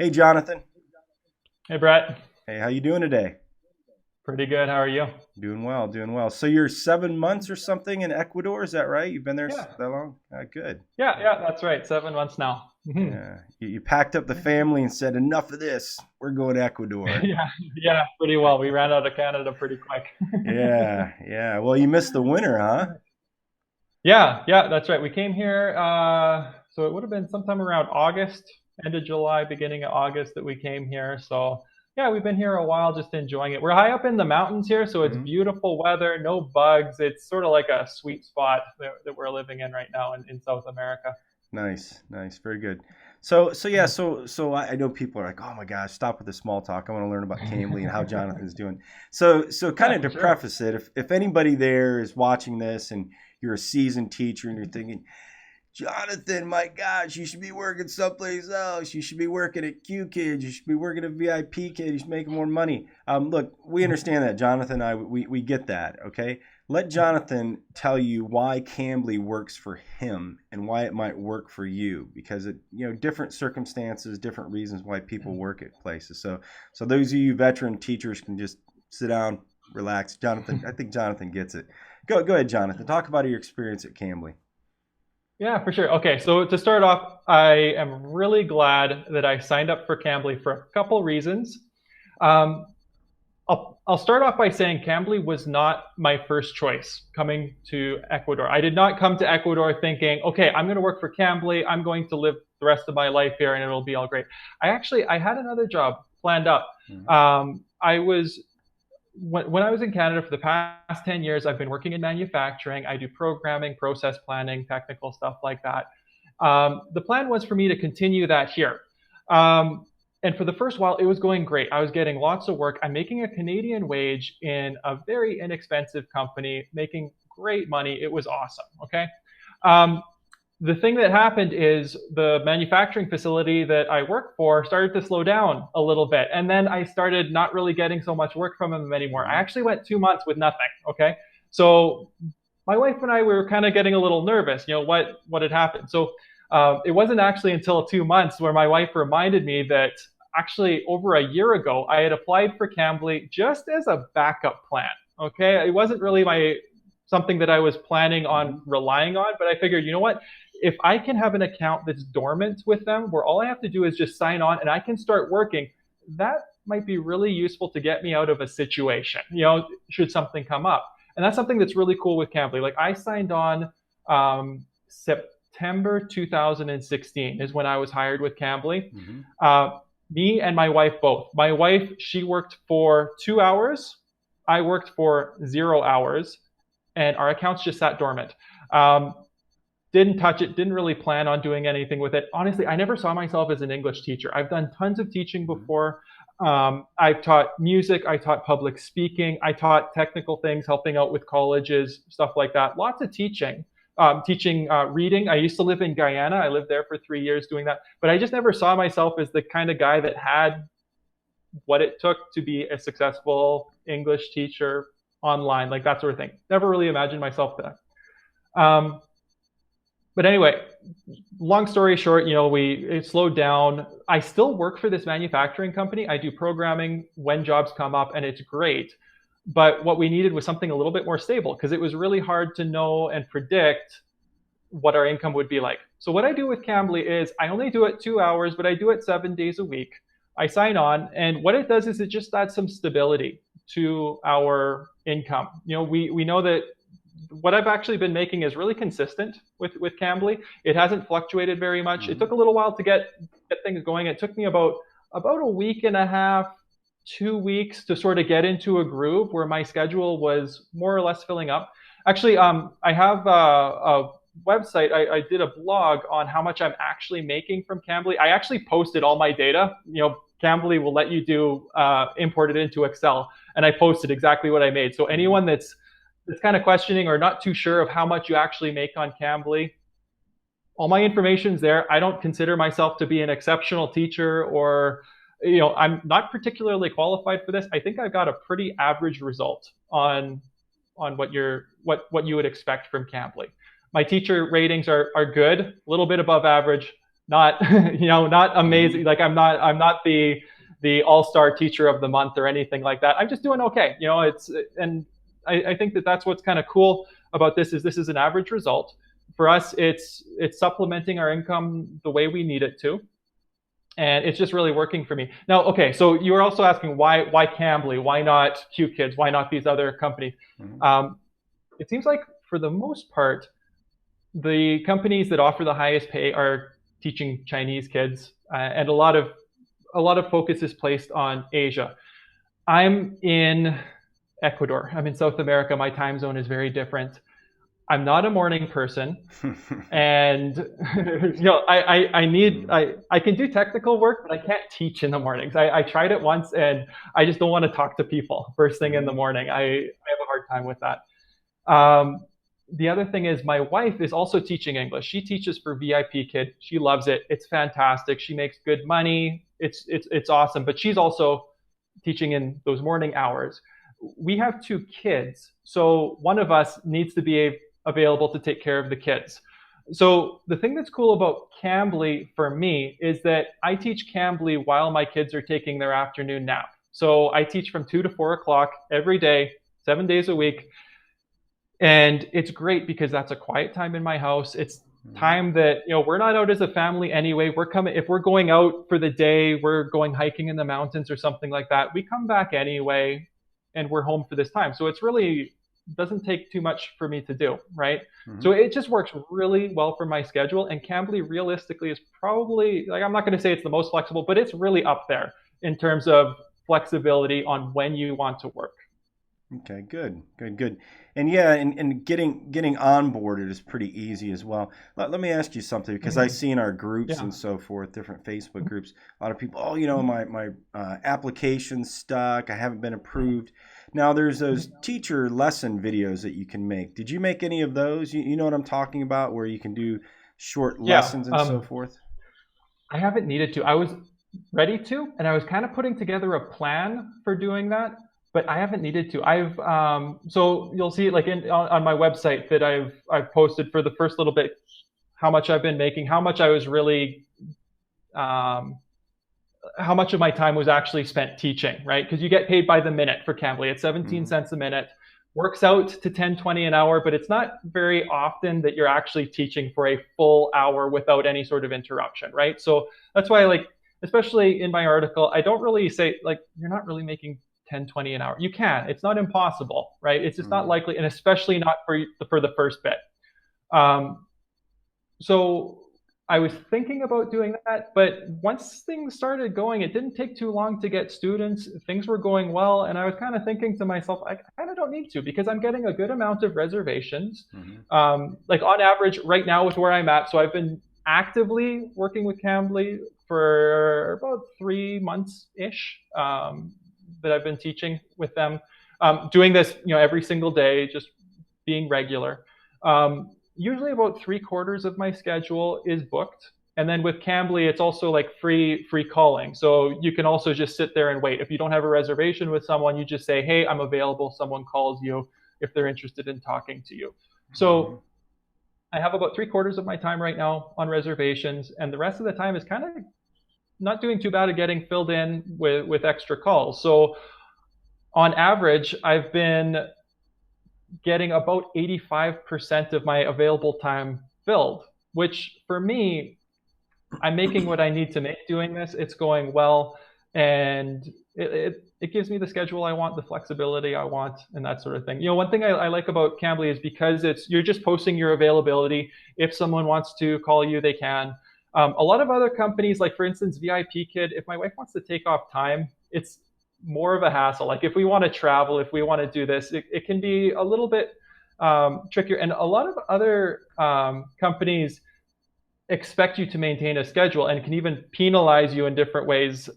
Hey, Jonathan. Hey Brett, Hey, how you doing today? pretty good. How are you? Doing well, doing well. So you're 7 months or something in Ecuador, is that right? You've been there Yeah, that long? Good. yeah, that's right. 7 months now. Yeah. You packed up the family and said, enough of this. We're going to Ecuador. Yeah, yeah, pretty well. We ran out of Canada pretty quick. Yeah, yeah. Well, you missed the winter, huh? Yeah, yeah, that's right. We came here, so it would have been sometime around August, end of July, beginning of August that we came here. So yeah, we've been here a while, just enjoying it. We're high up in the mountains here, so it's Hmm. beautiful weather, no bugs. It's sort of like a sweet spot that we're living in right now in South America. Nice, nice, very good. So yeah, so I know people are like, oh my gosh, stop with the small talk. I want to learn about Cambly and how Jonathan's doing. So kind Yeah, of for to sure. preface it, if anybody there is watching this and you're a seasoned teacher and you're thinking, Jonathan, my gosh, you should be working someplace else. You should be working at Q Kids. You should be working at VIP Kids. You should be making more money. Look, we understand that, Jonathan. And I we get that. Okay, let Jonathan tell you why Cambly works for him and why it might work for you, because different circumstances, different reasons why people work at places. So those of you veteran teachers can just sit down, relax. Jonathan, I think Jonathan gets it. Go ahead, Jonathan. Talk about your experience at Cambly. Yeah, for sure. Okay, so to start off, I am really glad that I signed up for Cambly for a couple reasons. Um, I'll start off by saying Cambly was not my first choice coming to Ecuador. I did not come to Ecuador thinking, okay, I'm going to work for Cambly. I'm going to live the rest of my life here and it'll be all great. I had another job planned up. Mhm. I was when I was in Canada for the past 10 years, I've been working in manufacturing. I do programming, process planning, technical stuff like that. The plan was for me to continue that here. Um, and for the first while, it was going great. I was getting lots of work. I'm making a Canadian wage in a very inexpensive company, making great money. It was awesome. Okay. Um, the thing that happened is the manufacturing facility that I work for started to slow down a little bit. And then I started not really getting so much work from them anymore. I Mhm. actually went 2 months with nothing. Okay. So my wife and I were kind of getting a little nervous, what had happened. So it wasn't actually until 2 months where my wife reminded me that actually over a year ago, I had applied for Cambly just as a backup plan. Okay. It wasn't really my something that I was planning on Mhm. relying on, but I figured, you know what? If I can have an account that's dormant with them, where all I have to do is just sign on and I can start working, that might be really useful to get me out of a situation, should something come up. And that's something that's really cool with Cambly. Like I signed on September 2016 is when I was hired with Cambly. Mhm. Uh, Me and my wife both. My wife, she worked for 2 hours. I worked for 0 hours, and our accounts just sat dormant. Um, didn't touch it, didn't really plan on doing anything with it. Honestly, I never saw myself as an English teacher. I've done tons of teaching Mhm. before. I've taught music, I taught public speaking, I taught technical things, helping out with colleges, stuff like that. Lots of teaching. Teaching reading. I used to live in Guyana. I lived there for 3 years doing that. But I just never saw myself as the kind of guy that had what it took to be a successful English teacher online, like that sort of thing. Never really imagined myself that. Um, but anyway, long story short, it slowed down. I still work for this manufacturing company. I do programming when jobs come up, and it's great. But what we needed was something a little bit more stable because it was really hard to know and predict what our income would be like. So what I do with Cambly is I only do it 2 hours, but I do it 7 days a week. I sign on, and what it does is it just adds some stability to our income. We know that what I've actually been making is really consistent with Cambly. It hasn't fluctuated very much. It Mhm. took a little while to get things going. It took me about a week and a half, 2 weeks to sort of get into a groove where my schedule was more or less filling up. Actually, I have a website. I did a blog on how much I'm actually making from Cambly. I actually posted all my data. Cambly will let you do import it into Excel, and I posted exactly what I made. So Mhm. anyone that's kind of questioning or not too sure of how much you actually make on Cambly, all my information's there. I don't consider myself to be an exceptional teacher or I'm not particularly qualified for this. I think I've got a pretty average result on what you would expect from Cambly. My teacher ratings are good, a little bit above average, not not amazing. Like I'm not the all-star teacher of the month or anything like that. I'm just doing okay. It's and I think that that's what's kind of cool about this is an average result. For us, it's supplementing our income the way we need it to, and it's just really working for me. Now, okay, so you were also asking why Cambly, why not Q Kids, why not these other companies? Mm-hmm. It seems like for the most part, the companies that offer the highest pay are teaching Chinese kids, and a lot of focus is placed on Asia. I'm in Ecuador. I'm in South America. My time zone is very different. I'm not a morning person, and I can do technical work, but I can't teach in the mornings. I tried it once, and I just don't want to talk to people first thing in the morning. I have a hard time with that. The other thing is my wife is also teaching English. She teaches for VIP Kid. She loves it. It's fantastic. She makes good money. It's awesome. But she's also teaching in those morning hours. We have two kids, so one of us needs to be available to take care of the kids. So the thing that's cool about Cambly for me is that I teach Cambly while my kids are taking their afternoon nap. So I teach from 2 to 4 o'clock every day, 7 days a week. And it's great because that's a quiet time in my house. It's time that, we're not out as a family anyway. If we're going out for the day, we're going hiking in the mountains or something like that. We come back anyway and we're home for this time. So it's really doesn't take too much for me to do, right? Mm-hmm. So it just works really well for my schedule. And Cambly realistically is probably, like, I'm not going to say it's the most flexible, but it's really up there in terms of flexibility on when you want to work. Okay, good. And yeah, and getting onboarded is pretty easy as well. Let me ask you something, because I see in our groups and so forth, different Facebook groups, a lot of people, my application's stuck, I haven't been approved. Now there's those teacher lesson videos that you can make. Did you make any of those? You know what I'm talking about, where you can do short lessons and so forth? I haven't needed to. I was ready to, and I was kind of putting together a plan for doing that, but I haven't needed to. I've so you'll see, like, on my website that I've posted for the first little bit how much I've been making, how much I was really how much of my time was actually spent teaching, right? Because you get paid by the minute for Cambly. It's 17 cents a minute. Works out to 10, 20 an hour, but it's not very often that you're actually teaching for a full hour without any sort of interruption, right? So that's why, like, especially in my article, I don't really say, like, you're not really making 10, 20 an hour. You can. It's not impossible, right? It's just not likely, and especially not for the first bit. So I was thinking about doing that, but once things started going, it didn't take too long to get students. Things were going well, and I was kind of thinking to myself, I kind of don't need to, because I'm getting a good amount of reservations. Like, on average right now with where I'm at, so I've been actively working with Cambly for about 3 months-ish that I've been teaching with them, doing this, every single day, just being regular. Usually about 3/4 of my schedule is booked. And then with Cambly, it's also like free calling. So you can also just sit there and wait. If you don't have a reservation with someone, you just say, hey, I'm available. Someone calls you if they're interested in talking to you. So I have about 3/4 of my time right now on reservations. And the rest of the time is kind of not doing too bad at getting filled in with extra calls. So on average, I've been getting about 85% of my available time filled, which for me, I'm making what I need to make doing this. It's going well, and it gives me the schedule I want, the flexibility I want, and that sort of thing. One thing I like about Cambly is because you're just posting your availability. If someone wants to call you, they can. A lot of other companies, like for instance, VIP Kid, if my wife wants to take off time, it's more of a hassle. Like, if we want to travel, if we want to do this, it can be a little bit trickier. And a lot of other companies expect you to maintain a schedule and can even penalize you in different ways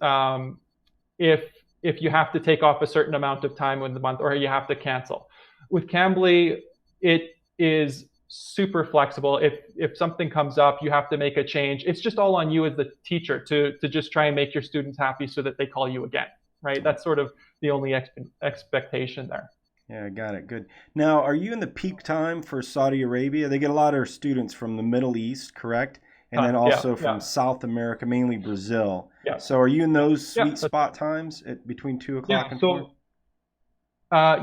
if you have to take off a certain amount of time in the month, or you have to cancel. With Cambly, it is super flexible. If something comes up, you have to make a change. It's just all on you as the teacher to just try and make your students happy so that they call you again. Right? That's sort of the only expectation there. Yeah, got it. Good. Now, are you in the peak time for Saudi Arabia? They get a lot of students from the Middle East, correct? and then Yeah, also from yeah, South America, mainly Brazil. yeah, So are you in those yeah. sweet spot times at between 2 o'clock Yeah. and 4?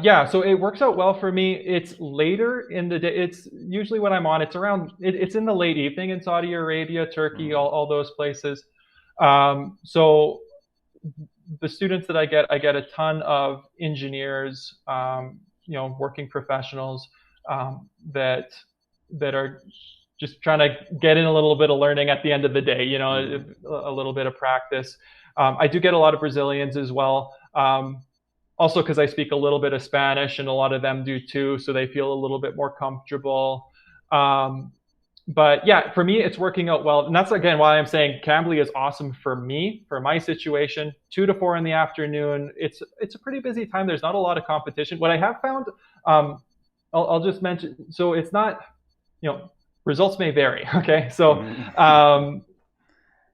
Yeah, so it works out well for me. It's later in the day. It's usually when I'm on. It's around. It's in the late evening in Saudi Arabia, Turkey, Mm. all those places. So the students that I get a ton of engineers, working professionals that are just trying to get in a little bit of learning at the end of the day. Mm. A little bit of practice. I do get a lot of Brazilians as well. Also because I speak a little bit of Spanish and a lot of them do too, so they feel a little bit more comfortable. Um, but yeah, for me, it's working out well, and that's again why I'm saying Cambly is awesome for me, for my situation. 2 to 4 in the afternoon, it's a pretty busy time. There's not a lot of competition. What I have found, um, I'll just mention, so it's not, results may vary. Okay, so Mm.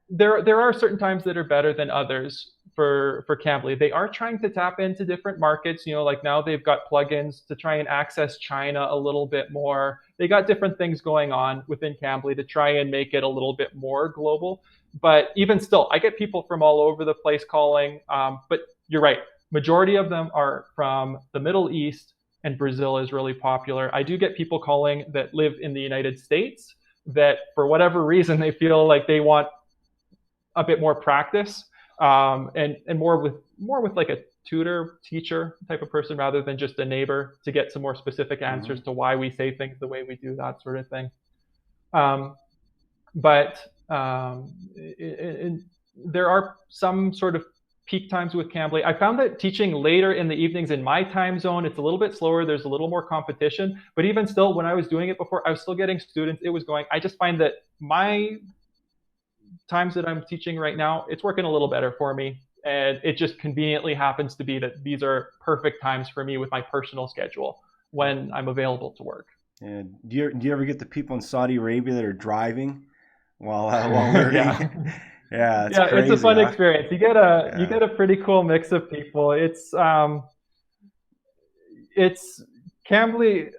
there are certain times that are better than others for Cambly. They are trying to tap into different markets. Like now they've got plugins to try and access China a little bit more. They got different things going on within Cambly to try and make it a little bit more global. But even still, I get people from all over the place calling. But you're right, majority of them are from the Middle East, and Brazil is really popular. I do get people calling that live in the United States that for whatever reason they feel like they want a bit more practice, and more with like a tutor teacher type of person rather than just a neighbor to get some more specific answers Mm. to why we say things the way we do, that sort of thing. um, but there are some sort of peak times with Cambly. I found that teaching later in the evenings in my time zone, it's a little bit slower. There's a little more competition, but even still, when I was doing it before, I was still getting students. It was going. I just find that my times that I'm teaching right now, it's working a little better for me. And it just conveniently happens to be that these are perfect times for me with my personal schedule when I'm available to work. And do you ever get the people in Saudi Arabia that are driving while learning? Yeah. Yeah, that's Yeah, it's a crazy, fun huh? experience. You Yeah. get a pretty cool mix of people. It's Cambly.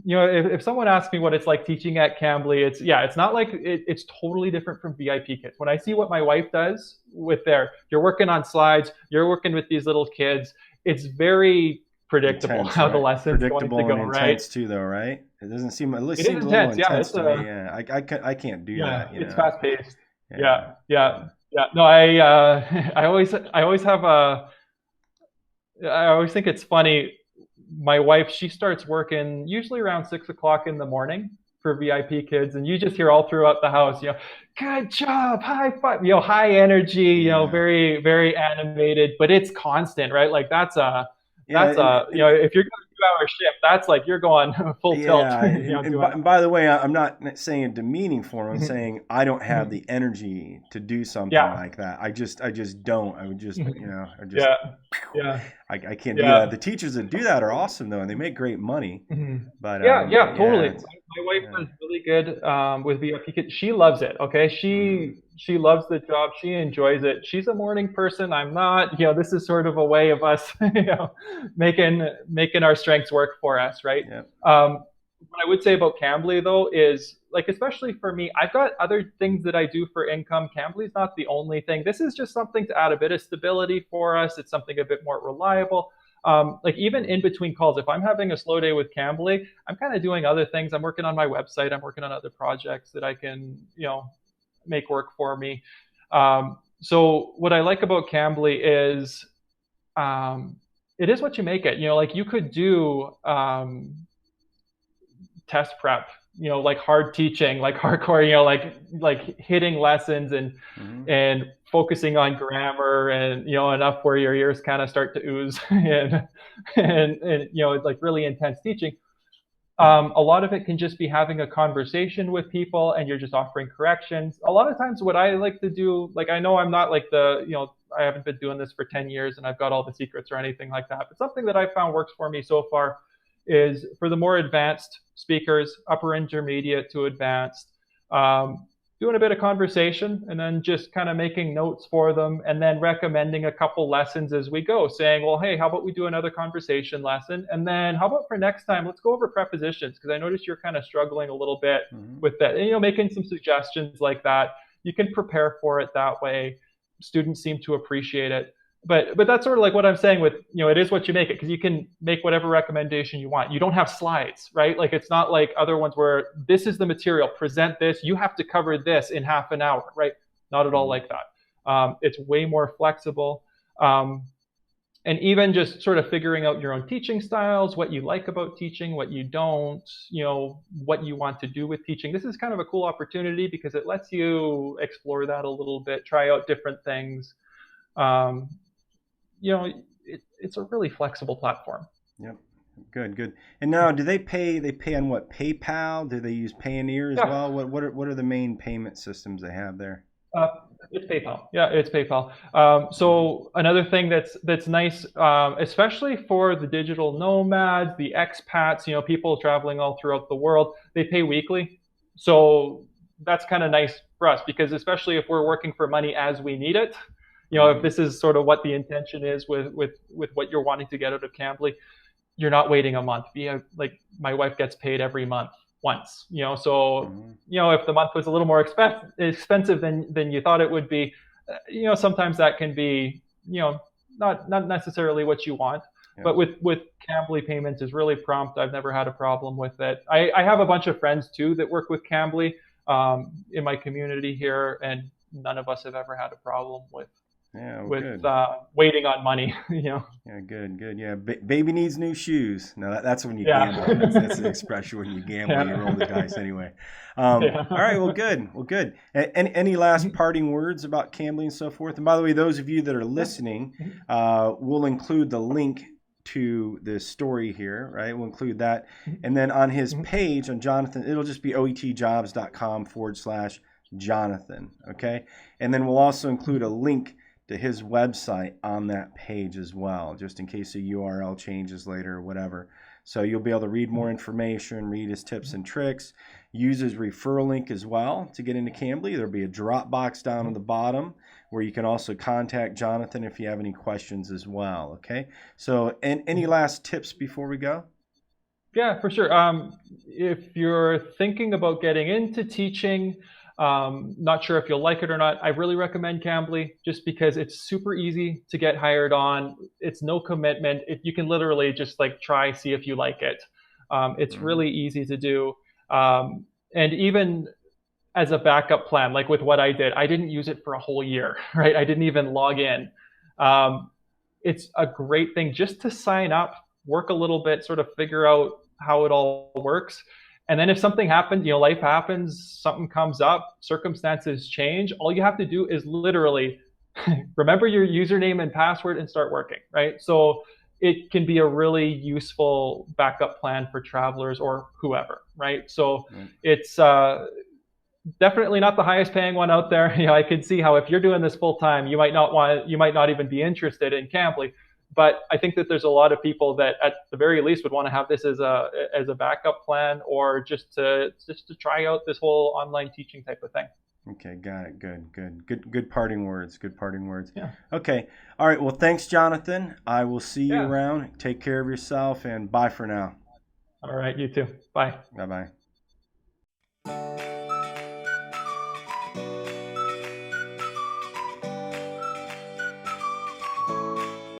If someone asks me what it's like teaching at Cambly, it's not like it's totally different from VIP kids. When I see what my wife does with you're working on slides, you're working with these little kids, it's very predictable Intense, how the right? lesson's going to Predictable and go, right? intense too, though, right? It doesn't seem. It It is seems a little intense. Yeah, intense to me. Yeah, I can't do that. it's fast paced. Yeah. Yeah, yeah, yeah. No, I always have a I always think it's funny. My wife, she starts working usually around 6 o'clock in the morning for VIP kids, and you just hear all throughout the house, good job, high five, high energy, Yeah. very, very animated, but it's constant, right? Like Yeah, and if you're going 2 hour shift, that's like you're going full tilt, yeah, doing. and by the way, I'm not saying it demeaning for him. I'm Mhm, saying I don't have mhm. the energy to do something Yeah, like that. I just don't. I would just, I just, yeah, yeah, I can't do that. yeah. The teachers that do that are awesome though, and they make great money. Mhm. But Yeah, yeah, yeah, totally. it's, My wife yeah. was really good with VIP kids. She loves it. Okay, Mm. she loves the job. She enjoys it. She's a morning person. I'm not. This is sort of a way of us, making our strengths work for us, right? Yeah. What I would say about Cambly though is like, especially for me, I've got other things that I do for income. Cambly's not the only thing. This is just something to add a bit of stability for us. It's something a bit more reliable. Like even in between calls, if I'm having a slow day with Cambly, I'm kind of doing other things. I'm working on my website. I'm working on other projects that I can, make work for me. So what I like about Cambly is it is what you make it. Like you could do test prep, like hard teaching, like hardcore, like hitting lessons Mm-hmm. and focusing on grammar and enough where your ears kind of start to ooze and it's like really intense teaching. A lot of it can just be having a conversation with people and you're just offering corrections. A lot of times what I like to do, like I know I'm not like I haven't been doing this for 10 years and I've got all the secrets or anything like that, but something that I found works for me so far is for the more advanced speakers, upper intermediate to advanced. doing a bit of conversation and then just kind of making notes for them and then recommending a couple lessons as we go, saying, well, hey, how about we do another conversation lesson? And then how about for next time, let's go over prepositions, because I noticed you're kind of struggling a little bit with that. And, making some suggestions like that. You can prepare for it that way. Students seem to appreciate it. But that's sort of like what I'm saying with, it is what you make it, because you can make whatever recommendation you want. You don't have slides, right? Like, it's not like other ones where this is the material, present this, you have to cover this in half an hour, right? Not at all like that. It's way more flexible. And even just sort of figuring out your own teaching styles, what you like about teaching, what you don't, what you want to do with teaching. This is kind of a cool opportunity because it lets you explore that a little bit, try out different things. It's a really flexible platform. Yep. Good. And now, do they pay on what? PayPal? Do they use Payoneer as well? What are the main payment systems they have there? It's PayPal. Yeah, it's PayPal. So another thing that's nice, especially for the digital nomads, the expats, people traveling all throughout the world, they pay weekly. So that's kind of nice for us, because especially if we're working for money as we need it, if this is sort of what the intention is with what you're wanting to get out of Cambly, you're not waiting a month. Like, my wife gets paid every month once, so, if the month was a little more expensive than you thought it would be, sometimes that can be, not necessarily what you want. Yeah. But with Cambly, payments is really prompt. I've never had a problem with it. I have a bunch of friends too that work with Cambly in my community here, and none of us have ever had a problem with waiting on money. Yeah, good. Yeah, baby needs new shoes. No, that's when you gamble. That's the expression when you gamble. You roll the dice anyway. All right, well, good. Any last parting words about Cambly and so forth? And by the way, those of you that are listening, we'll include the link to the story here, right? We'll include that. And then on his page, on Jonathan, it'll just be oetjobs.com/Jonathan, okay? And then we'll also include a link to his website on that page as well, just in case the URL changes later or whatever. So you'll be able to read more information, read his tips and tricks, use his referral link as well to get into Cambly. There'll be a Dropbox down at the bottom where you can also contact Jonathan if you have any questions as well, okay? So, and any last tips before we go? Yeah, for sure. If you're thinking about getting into teaching, not sure if you'll like it or not, I really recommend Cambly, just because it's super easy to get hired on. It's no commitment. You can literally just try, see if you like it. It's really easy to do. And even as a backup plan, like with what I did, I didn't use it for a whole year, right? I didn't even log in. It's a great thing just to sign up, work a little bit, sort of figure out how it all works. And then if something happens, life happens, something comes up, circumstances change, all you have to do is literally remember your username and password and start working, right? So it can be a really useful backup plan for travelers or whoever, right? So it's definitely not the highest paying one out there. I can see how if you're doing this full time, you might not even be interested in Cambly. But I think that there's a lot of people that at the very least would want to have this as a backup plan, or just to try out this whole online teaching type of thing. Okay, got it. Good parting words. Yeah. Okay. All right. Well, thanks, Jonathan. I will see you around. Take care of yourself, and bye for now. All right. You too. Bye. Bye-bye.